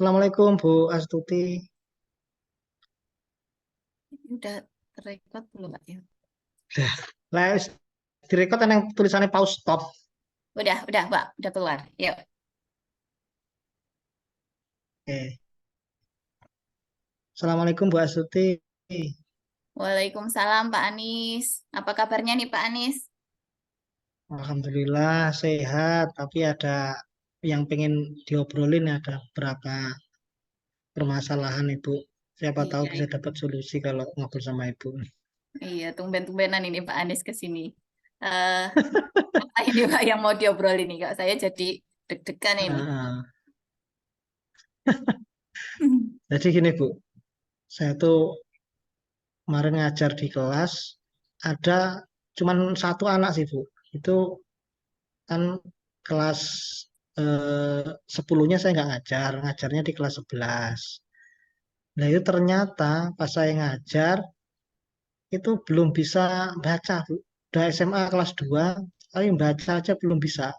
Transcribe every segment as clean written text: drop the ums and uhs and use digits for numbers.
Assalamualaikum Bu Astuti. Udah record belum Pak ya? Dah, lah direkod yang tulisannya pause stop. Udah Pak, udah keluar. Yuk. Oke. Assalamualaikum Bu Astuti. Waalaikumsalam Pak Anis. Apa kabarnya nih Pak Anis? Alhamdulillah sehat, tapi ada yang pengen diobrolin, ada beberapa permasalahan Ibu. Siapa tahu Iya, bisa dapat solusi kalau ngobrol sama Ibu. iya, tumben-tumbenan ini Pak Anis ke sini. Eh, apa ini Pak yang mau diobrolin nih Kak? Saya jadi deg-degan ini. Ah, jadi gini Bu, saya tuh kemarin ngajar di kelas, ada cuman satu anak sih Bu. Itu kan kelas 10-nya saya nggak ngajar, ngajarnya di kelas 11. Nah itu ternyata pas saya ngajar itu belum bisa baca Bu. Udah SMA kelas 2, tapi baca aja belum bisa.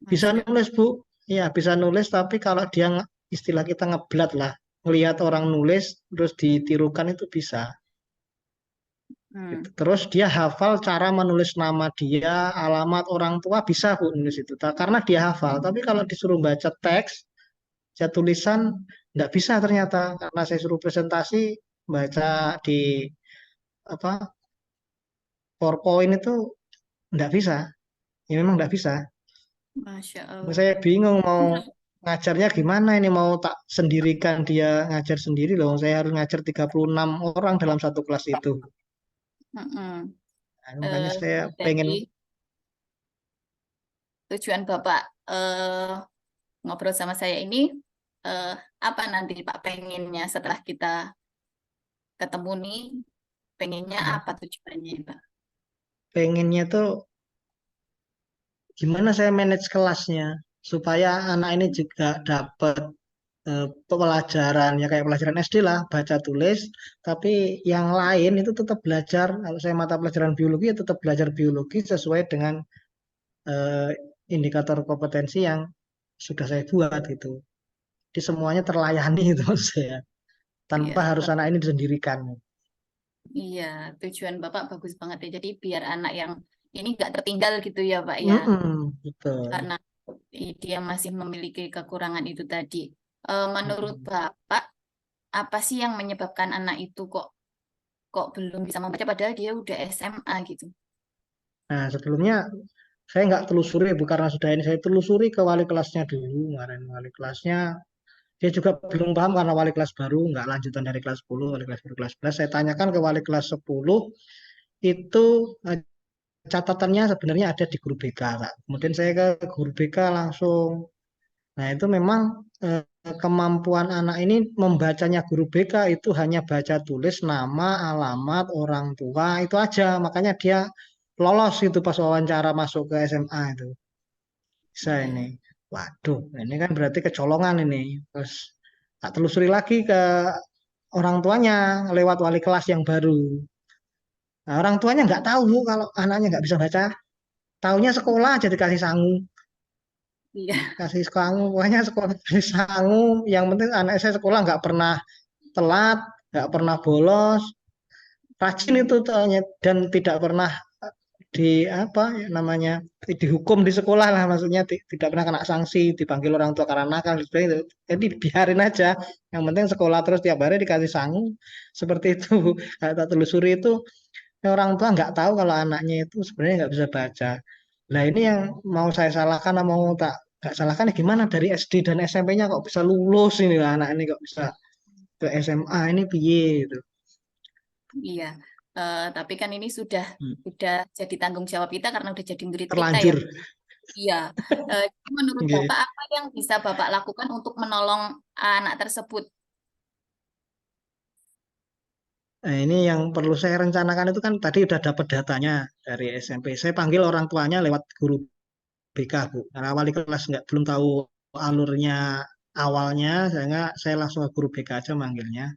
Bisa Masya nulis Bu, iya bisa nulis, tapi kalau dia istilah kita ngeblat lah, ngelihat orang nulis terus ditirukan itu bisa. Allah. Gitu. Terus dia hafal cara menulis nama dia, alamat orang tua bisa Bu nulis itu. Karena dia hafal. Tapi kalau disuruh baca teks, baca tulisan nggak bisa ternyata. Karena saya suruh presentasi baca di apa PowerPoint itu nggak bisa. Ya memang nggak bisa. Masya Allah. Saya bingung mau ngajarnya gimana ini mau tak sendirikan dia ngajar sendiri loh. Saya harus ngajar 36 orang dalam satu kelas itu. Mm-mm. Nah, Eh, makanya saya pengen. jadi tujuan Bapak ngobrol sama saya ini eh, apa nanti Pak pengennya setelah kita ketemu nih, pengennya apa tujuannya Pak? Pengennya tuh gimana saya manage kelasnya supaya anak ini juga dapat pelajaran ya kayak pelajaran SD lah, baca tulis, tapi yang lain itu tetap belajar. Kalau saya mata pelajaran biologi ya tetap belajar biologi sesuai dengan eh, indikator kompetensi yang sudah saya buat gitu. Jadi semuanya terlayani itu maksud saya, tanpa Iya, harus anak ini disendirikan. iya, tujuan Bapak bagus banget ya. Jadi biar anak yang ini nggak tertinggal gitu ya, Pak ya. Mm-mm, betul. Karena dia masih memiliki kekurangan itu tadi. Menurut Mm-mm. Bapak, apa sih yang menyebabkan anak itu kok belum bisa membaca padahal dia udah SMA gitu? Nah, sebelumnya saya nggak telusuri, bu, karena sudah ini saya telusuri ke wali kelasnya dulu. Kemarin wali kelasnya dia juga belum paham karena wali kelas baru, nggak lanjutan dari kelas 10, wali kelas baru kelas 11. Saya tanyakan ke wali kelas 10, itu catatannya sebenarnya ada di guru BK, Kak. Kemudian saya ke guru BK langsung. Nah, itu memang kemampuan anak ini membacanya guru BK itu hanya baca tulis nama, alamat, orang tua, itu aja. Makanya dia lolos itu pas wawancara masuk ke SMA itu. Bisa ini. Iya, Waduh, ini kan berarti kecolongan ini. Terus tak telusuri lagi ke orang tuanya lewat wali kelas yang baru. Nah, orang tuanya nggak tahu Bu, kalau anaknya nggak bisa baca. Taunya sekolah aja dikasih sangu. iya, Kasih sangu, pokoknya sekolah kasih sangu. Yang penting anak saya sekolah nggak pernah telat, nggak pernah bolos. Rajin itu taunya, dan tidak pernah di apa ya namanya dihukum di sekolah lah, maksudnya tidak pernah kena sanksi dipanggil orang tua karena nakal dan sebagainya itu. Jadi biarin aja, yang penting sekolah terus tiap hari dikasih sangu seperti itu. Kayak tak telusuri itu orang tua nggak tahu kalau anaknya itu sebenarnya nggak bisa baca. Nah ini yang mau saya salahkan, mau tak nggak salahkan ya gimana, dari SD dan SMP-nya kok bisa lulus ini lah, anak ini kok bisa ke SMA ini piye gitu. iya. Tapi kan ini sudah jadi tanggung jawab kita karena udah jadi murid kita ya. Terlanjur. Iya. Jadi menurut Oke. Bapak apa yang bisa Bapak lakukan untuk menolong anak tersebut? Nah, ini yang perlu saya rencanakan itu kan tadi udah dapat datanya dari SMP. Saya panggil orang tuanya lewat guru BK, Bu. Karena wali kelas nggak belum tahu alurnya awalnya, saya langsung ke guru BK aja manggilnya.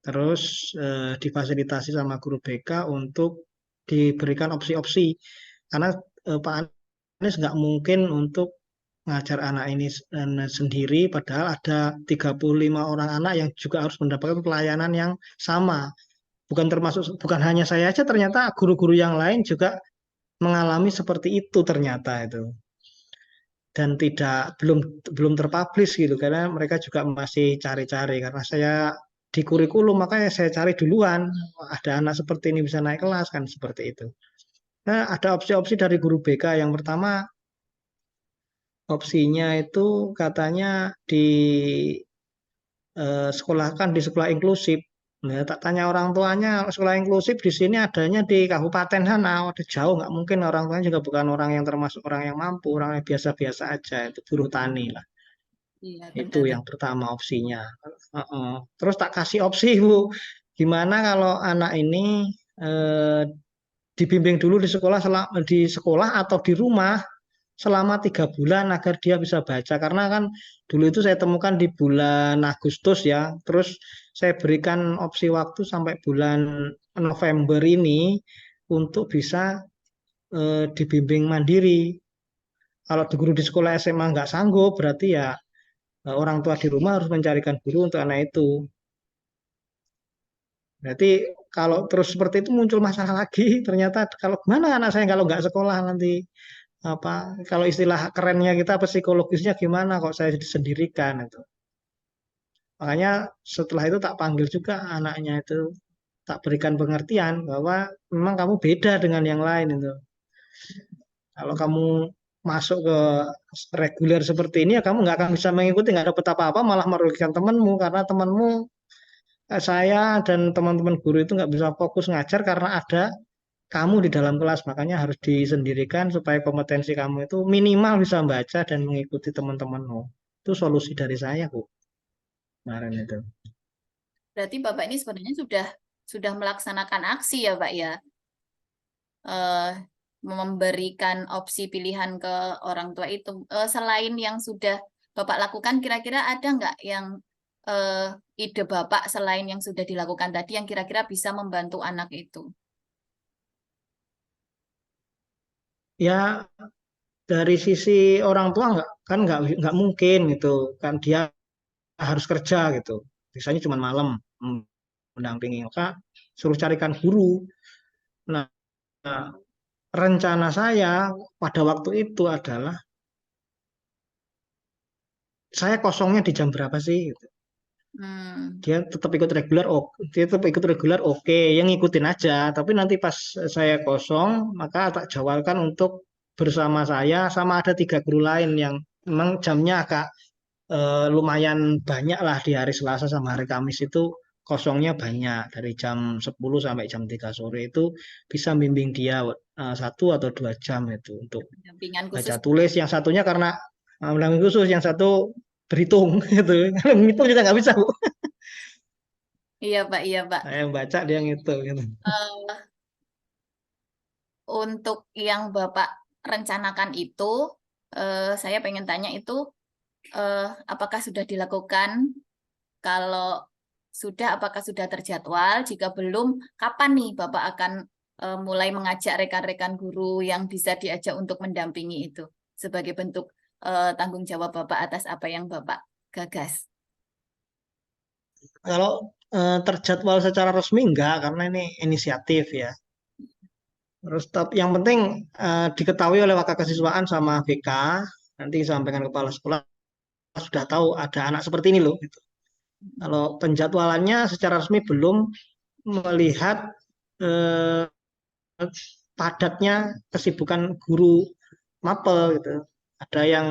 Terus difasilitasi sama guru BK untuk diberikan opsi-opsi. Karena Pak Anies nggak mungkin untuk ngajar anak ini sendiri, padahal ada 35 orang anak yang juga harus mendapatkan pelayanan yang sama. Bukan hanya saya aja, ternyata guru-guru yang lain juga mengalami seperti itu ternyata itu. Dan belum belum terpublish gitu karena mereka juga masih cari-cari karena saya di kurikulum makanya saya cari duluan ada anak seperti ini bisa naik kelas kan seperti itu. Nah, ada opsi-opsi dari guru BK. Yang pertama, opsinya itu katanya di sekolahkan di sekolah inklusif. Nah, tak tanya orang tuanya, sekolah inklusif di sini adanya di kabupaten sana, ada jauh nggak mungkin orang tuanya juga bukan orang yang termasuk orang yang mampu, orang yang biasa-biasa aja, itu buruh tani lah. Iya, Itu benar. yang pertama opsinya. Heeh. Terus tak kasih opsi, Bu, gimana kalau anak ini eh, dibimbing dulu di sekolah atau di rumah selama 3 bulan agar dia bisa baca karena kan dulu itu saya temukan di bulan Agustus ya terus saya berikan opsi waktu sampai bulan November ini untuk bisa dibimbing mandiri kalau di guru di sekolah SMA nggak sanggup berarti ya orang tua di rumah harus mencarikan guru untuk anak itu berarti kalau terus seperti itu muncul masalah lagi ternyata kalau mana anak saya kalau nggak sekolah nanti apa kalau istilah kerennya kita psikologisnya gimana kok saya disendirikan itu makanya setelah itu tak panggil juga anaknya itu tak berikan pengertian bahwa memang kamu beda dengan yang lain itu kalau kamu masuk ke reguler seperti ini ya kamu nggak akan bisa mengikuti nggak dapat apa-apa malah merugikan temanmu karena temanmu saya dan teman-teman guru itu nggak bisa fokus ngajar karena ada kamu di dalam kelas makanya harus disendirikan supaya kompetensi kamu itu minimal bisa membaca dan mengikuti teman-temanmu. Itu solusi dari saya, Bu. Kemarin itu. Berarti Bapak ini sebenarnya sudah melaksanakan aksi ya, Pak ya. Eh, memberikan opsi pilihan ke orang tua itu. Selain yang sudah Bapak lakukan, kira-kira ada nggak yang eh, ide Bapak selain yang sudah dilakukan tadi yang kira-kira bisa membantu anak itu? Ya dari sisi orang tua nggak mungkin gitu kan dia harus kerja gitu. Misalnya cuma malam mendampingi maka suruh carikan guru. Nah, rencana saya pada waktu itu adalah saya kosongnya di jam berapa sih? Gitu. Hmm. Dia tetap ikut reguler oke yang ngikutin aja tapi nanti pas saya kosong maka tak jawabkan untuk bersama saya sama ada 3 guru lain yang memang jamnya agak lumayan banyak lah di hari Selasa sama hari Kamis itu kosongnya banyak dari jam 10 sampai jam 3 sore itu bisa bimbing dia 1 atau 2 jam itu untuk Pendampingan baca khusus. tulis yang satunya karena mendampingi khusus yang satu berhitung gitu menghitung juga nggak bisa Bu. Iya, Pak, iya, Pak. Saya yang baca dia ngitung gitu. Eh, untuk yang Bapak rencanakan itu, saya pengen tanya itu, apakah sudah dilakukan? Kalau sudah, apakah sudah terjadwal? Jika belum, kapan nih Bapak akan mulai mengajak rekan-rekan guru yang bisa diajak untuk mendampingi itu sebagai bentuk tanggung jawab Bapak atas apa yang Bapak gagas? Kalau terjadwal secara resmi enggak karena ini inisiatif ya. Terus yang penting diketahui oleh wakil kesiswaan sama BK nanti disampaikan kepala sekolah sudah tahu ada anak seperti ini loh. Gitu. Kalau penjadwalannya secara resmi belum melihat eh, padatnya kesibukan guru mapel gitu. Ada yang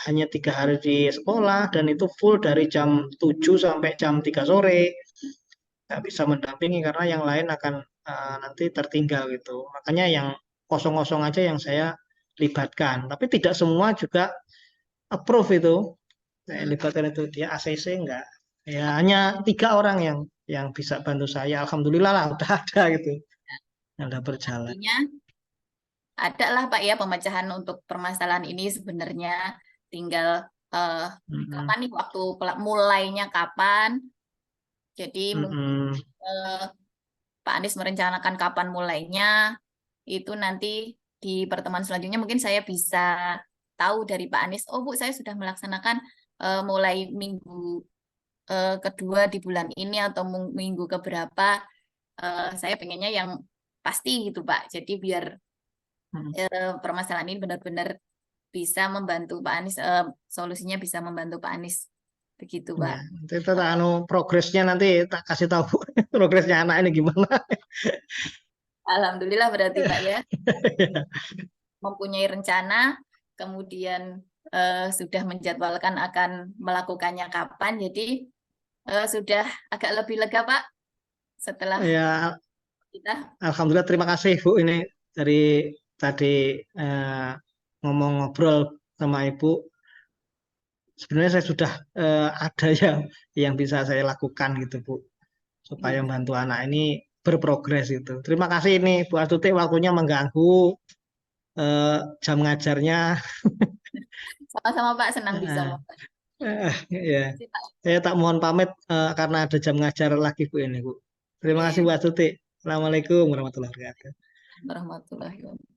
hanya 3 hari di sekolah dan itu full dari jam 7 sampai jam 3 sore. Nggak bisa mendampingi karena yang lain akan nanti tertinggal gitu. Makanya yang kosong-kosong aja yang saya libatkan. Tapi tidak semua juga approve itu. Saya Hmm. libatkan itu dia ACC enggak. Ya hanya 3 orang yang bisa bantu saya. Alhamdulillah lah udah ada gitu. Yang udah berjalan. Artinya ada lah Pak ya pemecahan untuk permasalahan ini sebenarnya tinggal eh, Mm-mm. kapan nih waktu mulainya kapan. Jadi mungkin Mm-mm. eh, Pak Anies merencanakan kapan mulainya itu nanti di pertemuan selanjutnya mungkin saya bisa tahu dari Pak Anies, oh Bu, saya sudah melaksanakan mulai minggu kedua di bulan ini atau minggu keberapa, saya pengennya yang pasti gitu Pak. Jadi biar Hmm. permasalahan ini benar-benar bisa membantu Pak Anies, solusinya bisa membantu Pak Anies. Begitu Pak. Ya, itu anu progresnya nanti tak kasih tahu Bu. Progresnya anak ini gimana. Alhamdulillah berarti Pak ya, mempunyai rencana, kemudian sudah menjadwalkan akan melakukannya kapan. Jadi sudah agak lebih lega Pak setelah Ya, kita. Alhamdulillah terima kasih Bu ini dari tadi eh, ngomong ngobrol sama Ibu. Sebenarnya saya sudah ada yang bisa saya lakukan gitu Bu, supaya Iya. membantu anak ini berprogres itu. Terima kasih ini Bu Astuti waktunya mengganggu eh, jam ngajarnya. Sama-sama Pak, senang bisa Eh, membantu. ya, Terima kasih, Pak. saya tak mohon pamit karena ada jam ngajar lagi Bu ini Bu. Terima kasih Iya, Bu Astuti. Assalamualaikum warahmatullahi wabarakatuh. warahmatullahi wabarakatuh.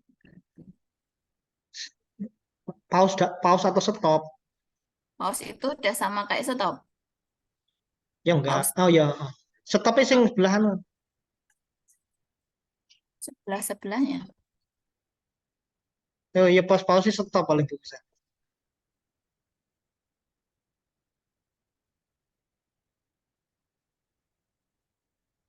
Pause atau stop? Mouse itu udah sama kayak stop. Ya enggak. Pause Oh ya. Oh. Stopnya sing sebelahan. sebelah-sebelahnya. Oh ya pause pause sih stop paling bisa.